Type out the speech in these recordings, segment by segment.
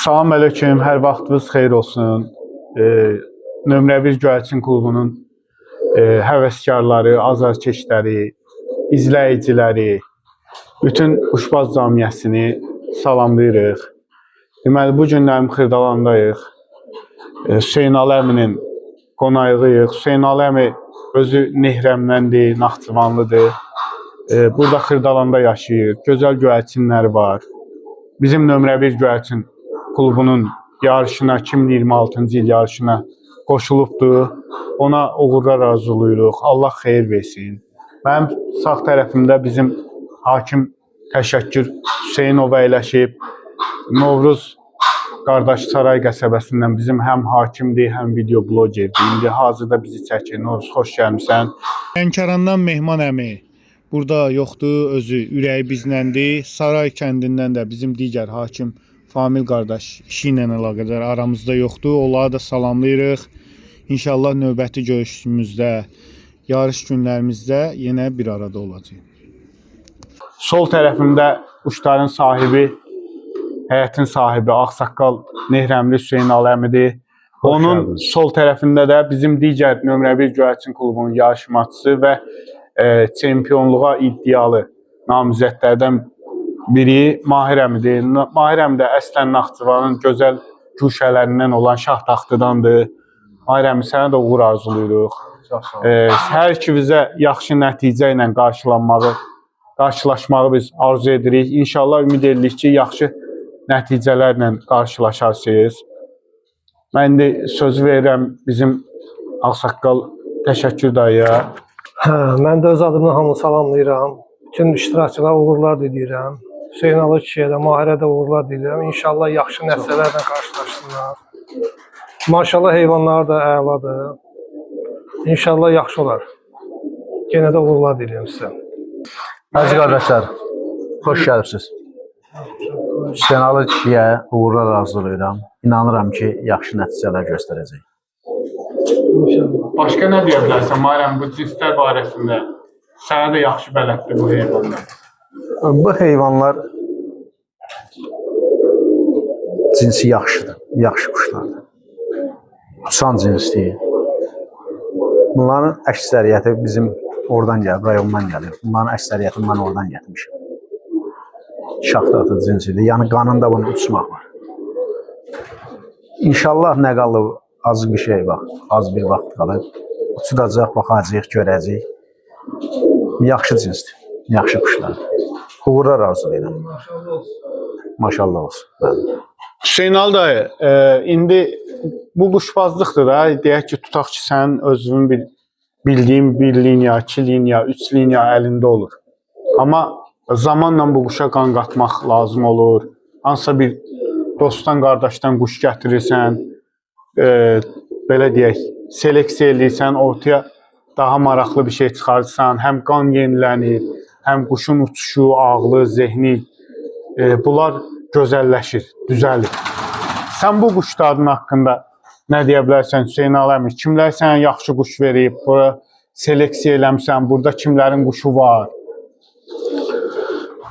Salam əleykum, hər vaxtınız xeyir olsun. Nömrə 1 Göyərçin klubunun həvəskarları, azarkeşləri, izləyiciləri, bütün quşbaz cəmiyyətini salamlayırıq. Deməli, bu günlərim Xırdalandayıq. Hüseyn Ali əminin qonağıyıq. Hüseyn Ali əmi özü Nehrəmdəndir, Naxçıvanlıdır. Burada Xırdalanda yaşayır. Gözəl göyərçinləri var. Bizim nömrə 1 Göyərçin klubunun yarışına, 2026-cı il yarışına qoşulubdur. Ona uğurlar arzulayırıq. Allah xeyir versin. Mənim sağ tərəfimdə bizim hakim təşəkkür Hüseynov əyləşib. Novruz qardaş Saray qəsəbəsindən bizim həm hakimdir, həm video blogerdir. İndi hazırda bizi çəkir. Novruz, xoş gəlmişsən. Lənkərandan Mehman əmi burada yoxdur, özü ürəyi bizləndir. Saray kəndindən də bizim digər hakim Famil qardaş işi ilə əlaqədar aramızda yoxdur. Onları da salamlayırıq. İnşallah növbəti görüşümüzdə, yarış günlərimizdə yenə bir arada olacaq. Sol tərəfimdə quşların sahibi, həyətin sahibi Ağsaqqal Nehrəmli Hüseyn Ali əmidir. Onun sol tərəfində də bizim digər nömrə 1 Göyərçin klubunun yarışmacısı və çempionluğa iddialı namizədlərdən biri Mahir əmidir. Mahir əmi də əslən Naxçıvanın gözəl güşələrindən olan Şahtaxtıdandır. Mahir əmi, sənə də uğur arzulayırıq. Hər ikimizə yaxşı nəticə ilə qarşılaşmağı biz arzu edirik. İnşallah ümid edirik ki, yaxşı nəticələrlə qarşılaşarsınız. Mən indi sözü verirəm bizim Ağsaqqal təşəkkür dayıya. Mən də öz adımdan hamını salamlayıram. Bütün iştirakçılara uğurlar diləyirəm. Hüseyn Ali kişiyə də, Mahirə də uğurlar diləyirəm. İnşallah yaxşı nəticələrlə qarşılaşsınlar. Maşallah heyvanlar da əladır. İnşallah yaxşı olar. Yenə də uğurlar diləyirəm sizə. Əziz qardaşlar, xoş gəlibsiniz. Hüseyn Ali kişiyə uğurlar arzulayıram. İnanıram ki, yaxşı nəticələr göstərəcək. Başqa nə deyə bilərsən Mahirəm bu cinslər barəsində? Sənə də yaxşı bələddir bu heyvanlar. Bu heyvanlar cinsi yaxşıdır, yaxşı quşlardır. Uçan cinsdir. Bunların əksəriyyəti bizim oradan gəlir, rayondan gəlir. Bunların əksəriyyətini mən oradan gətirmişəm. Şaxtatı cinsidir, yəni qanında bunu uçmaq var. İnşallah nə qalıb, az bir şey var, az bir vaxt qalıb. Uçudacaq, baxacaq, görəcək. Yaxşı cinsdir, yaxşı quşlardır. Uğurlar arzulayıram. Maşallah olsun. Hüseyn Ali dayı, indi bu quşbazlıqdır da, deyək ki, tutaq ki, sənin özünün bildiyin 1 liniya, 2 liniya, 3 liniya əlində olur. Amma zamanla bu quşa qan qatmaq lazım olur. Hansısa bir dostdan, qardaşdan quş gətirirsən, belə deyək, seleksiya edirsən, ortaya daha maraqlı bir şey çıxarırsan, həm qan yenilənir, həm quşun uçuşu, ağlı, zehni, bunlar gözəlləşir, düzəlir. Sən bu quşların haqqında nə deyə bilərsən Hüseyn Ali əmi? Kimlər sənə yaxşı quş verib, bura seleksiya eləmişsən, burada kimlərin quşu var?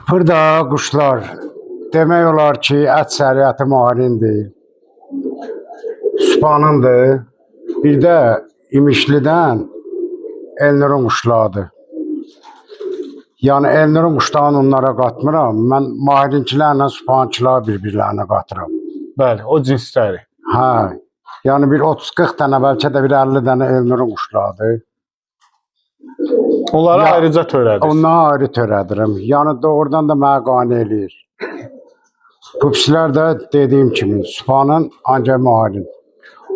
Burada quşlar demək olar ki, əksəriyyəti Mahirindir, Sübhanındır, bir də İmişlidən Elnurun quşlarıdır. Yəni Elnurun quşlarını onlara qatmıram, mən Mahirinkilərlə Sübhankiləri bir-birlərinə qatıram. Bəli, o cinsləri. Hə, yəni bir 30-40 dənə, bəlkə də bir 50 dənə Elnurun quşlarıdır. Onları ayrıca törədir. Onları ayrı törədirəm. Yəni doğrudan da mənə qane eləyir. Bu pişilər də dediyim kimi, Sübhanın ancaq Mahirin.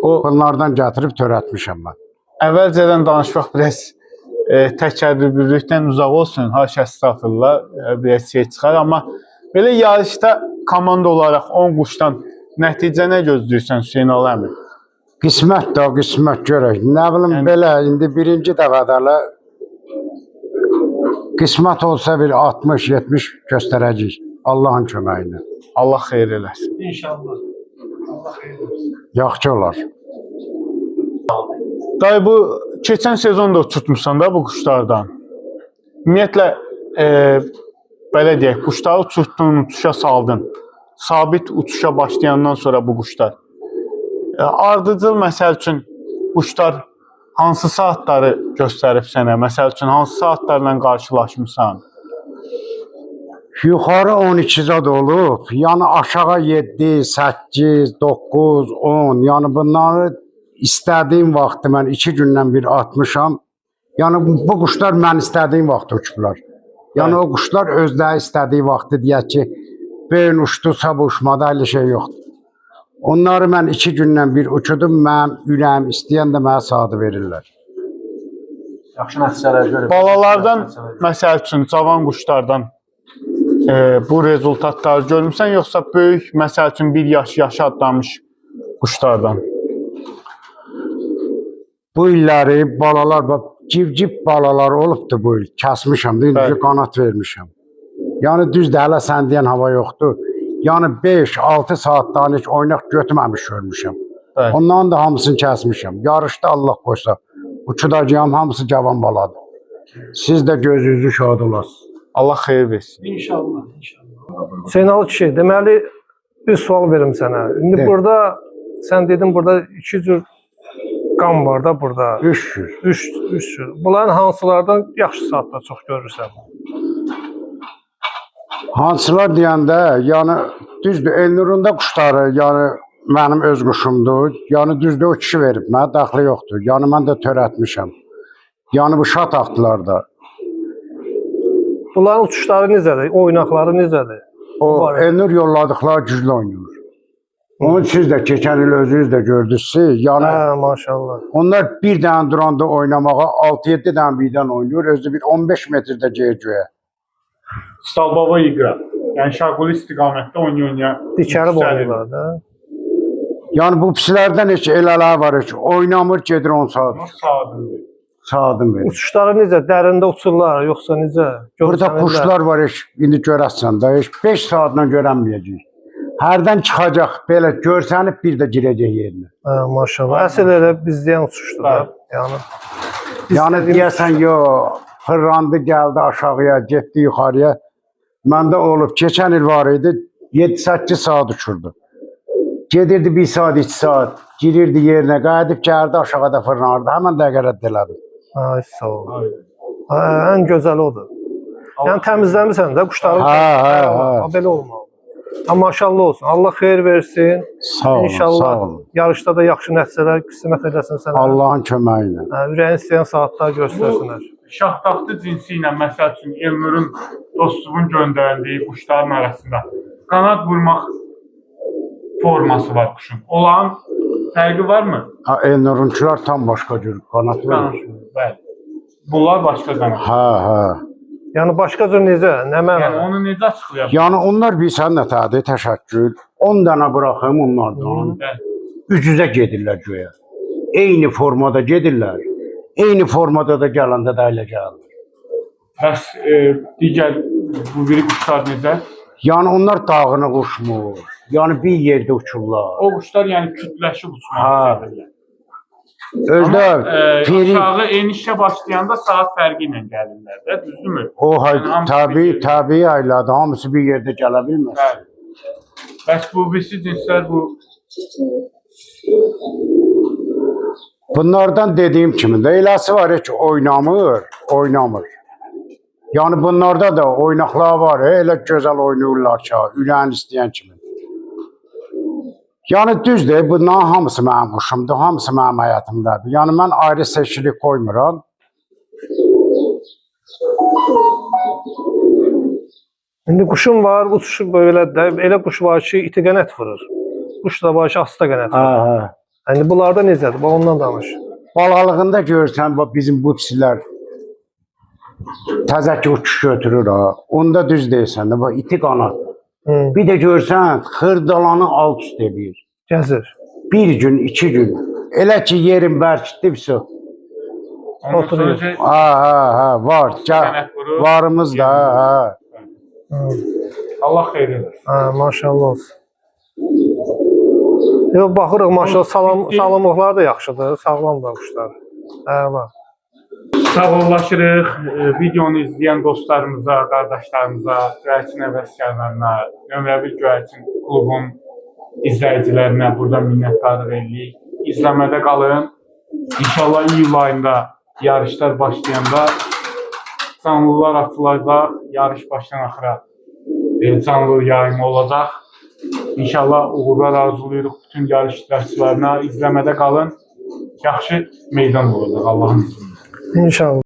Bunlardan gətirib törətmişəm mən. Əvvəlcədən danışmaq biraz təkəbbürlükdən uzaq olsun, haşa estağfurullah, biraz şey çıxar. Amma belə yarışda komanda olaraq 10 quşdan nəticə nə gözləyirsən Hüseyn Ali əmi? Qismət də, qismət görək. Nə bilim belə, indi birinci dəfədələ qismət olsa bir 60-70 göstərəcək Allahın köməyi ilə. Allah xeyir eləsin. İnşallah. Allah xeyir versin. Yaxşı olar. Dayı, bu keçən sezon da uçurtmuşsan da bu quşlardan. Ümumiyyətlə, belə deyək, quşları uçurtdun, uçuşa saldın. sabit uçuşa başlayandan sonra bu quşlar. Ardıcıl məsəl üçün quşlar hansı saatları göstərib sənə? Məsəl üçün hansı saatlarla qarşılaşmısan? Yuxarı 12 zad olub, yəni aşağı 7, 8, 9, 10, yəni bunları istədiyim vaxtı mən 2 gündən bir atmışam. Yəni bu quşlar mən istədiyim vaxt uçublar. Yəni o quşlar özləri istədiyi vaxtı deyək ki, beyin uçdusa bu uçmada elə şey yoxdur. Onları mən 2 gündən bir uçudum, mənim ürəyim istəyən də mənə saatı verirlər. Yaxşı nəticələr görüb. Balalardan, məsəl üçün cavan quşlardan bu rezultatları görmüsən, yoxsa böyük, məsəl üçün 1 yaşı adlamış quşlardan? Bu illəri balalar, civciv balalar olubdur bu il, kəsmişəm, indi qanat vermişəm. Yəni düzdür, hələ sən deyən hava yoxdur. Yəni 5-6 saatdan heç oynaq götürməmiş görmüşəm. Bəli. Ondan da hamısını kəsmişəm. Yarışda Allah qoysa, uçudacağım hamısı cavan baladır. Siz də gözünüzü şad olasınız. Allah xeyir versin. İnşallah, inşallah. Hüseynalı kişi, deməli bir sual verim sənə. İndi De. burada sən dedin burada 2 cür qan var da burada. 3 cür. 3 cür. Bunların hansılardan yaxşı saatda çox görürsən? Hansılar deyəndə, yəni düzdür, Elnurunda quşları, yəni mənim öz quşumdur. Yəni düzdür, o kişi verib, mənə daxili yoxdur. Yəni mən də törətmişəm. Yəni bu şat axtılarda. Bunların uçuşları necədir? Oynaqları necədir? O Elnur yolladıqları güclü oynayır. Onu siz də keçən il özünüz də gördünüz. Yəni Hə, maşallah. onlar bir dənə duranda oynamağa 6-7 dənə birdən oynayır. Özü bir 15 metrdə göyə. Stalbaba iqra. Yəni Şaquli istiqamətdə oynaya. Dikəlib oynayırlar da. Yəni bu pislərdən heç elələr var heç. Oynamır, gedir 10 saat. Saatındır. Saatın verir. Uçuşları necə? Dərində uçurlar, yoxsa necə? Burada Görsənirlər. quşlar var heç. İndi görəsən də heç 5 saatla görənməyəcək. Hərdən çıxacaq, belə görsənib bir də girəcək yerinə. Hə, maşallah. Əsl elə bizdən uçuşdu da. Yəni Yəni deyəsən, fırlandı, gəldi aşağıya, getdi yuxarıya. Məndə olub, keçən il var idi, 7-8 saat uçurdu. Gedirdi 1 saat, 2 saat, girirdi yerinə, qayıdıb gəldi aşağıda fırlanırdı. Həmən dəqiqə rədd elədim. ay sağ ol. Hə, ən gözəli odur. Yəni təmizləmirsən də quşları. Hə. Belə olmalı. Ha, maşallah olsun. Allah xeyir versin. Sağ olun, İnşallah sağ olun. yarışda da yaxşı nəticələr qismət edəsin sənə. Allahın köməyi ilə. Hə, ürəyin istəyən saatlar göstərsinlər. Şahtaxtı cinsi ilə, məsəl üçün Elnurun dostluğun göndərdiyi quşların arasında qanad vurmaq forması var quşun. Olan fərqi varmı? Elnurunçular tam başqa cür qanat Qanad, verir. bəli. Bunlar başqa qanad. Hə. Yəni başqa cür necə? Nə Yəni mənada? onu necə açıqlayaq? Yəni onlar bilsən nətədir, təşəkkür. 10 dənə buraxım onlardan. Bəli. Üz-üzə gedirlər göyə. Eyni formada gedirlər. Eyni formada da gələndə də elə gəlir. Bəs digər bu biri quşlar necə? Yəni onlar dağını uçmur. Yəni bir yerdə uçurlar. O quşlar yəni kütləşib uçmaq Ha. istəyirlər. Özdə piri aşağı enişə başlayanda saat fərqi ilə gəlirlər də, düzdürmü? o Yəni hamısı bir təbii ayladı. Hamısı bir yerdə gələ bilməz. Bəli. Bəs bu birisi cinslər bu Bunlardan dediyim kimi də eləsi var heç oynamır. Yəni bunlarda da oynaqlar var, elə gözəl oynayırlar ki, ürəyin istəyən kimi. Yəni düzdür, bunların hamısı mənim quşumdur, hamısı mənim həyatımdadır. Yəni mən ayrı seçkilik qoymuram. İndi quşun var, uçuşu belə də, elə quş var ki, iti qənət vurur. Quş da var ki, asta qənət vurur. Hə. Yəni bunlarda necədir? Bax ondan danış. Balalığında görsən, bax bizim bu psilər təzə ki uçuş götürür ha. Onda düz deyirsən də, bax iti qanat. Bir də görsən, xırdalanı alt üst edir. Gəzir. Bir gün, 2 gün. Elə ki yerin bərkitdibsə. Oturuyor. Ha, var. Varımız da, ha. Allah xeyir eləsin. Hə, maşallah olsun. Yox, baxırıq maşallah, salamlıqlar da yaxşıdır, sağlam da quşlar. Hə, var. Sağollaşırıq. Videonu izləyən dostlarımıza, qardaşlarımıza, göyərçin həvəskarlarına, nömrə 1 göyərçin klubun izləyicilərinə burada minnətdarlıq edirik. İzləmədə qalın. İnşallah iyul ayında yarışlar başlayanda canlılar açılacaq. Yarış başdan axıra canlı yayımı olacaq. İnşallah uğurlar arzulayırıq bütün yarış iştirakçılarına. İzləmədə qalın. Yaxşı meydan olacaq Allah'ın izniyle. İnşallah.